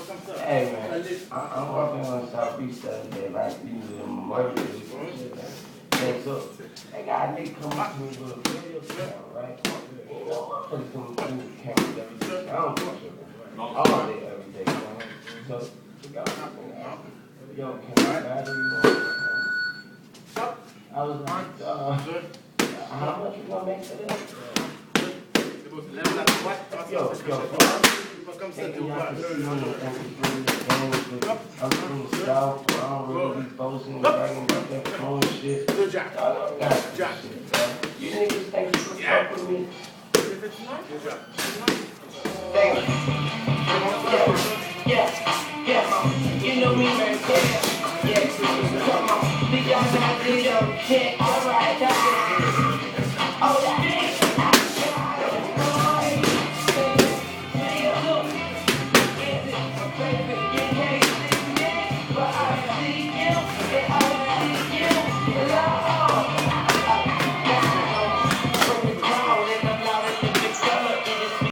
Hey man, I'm walking on Southeast the other day, like usually in my murder. And so, they got a nigga come up to me with a video camera, right? You know, I'm coming through with cameras every day. I don't do shit all day, every day, man. So, we got yo, can I battery? I was like, how much you gonna make for this? Yo, comme ça, tu vois. I'm from the South, I don't really be posting, bragging about that phone shit. Good job. Good job. You niggas think you can fuck with me? Thank you.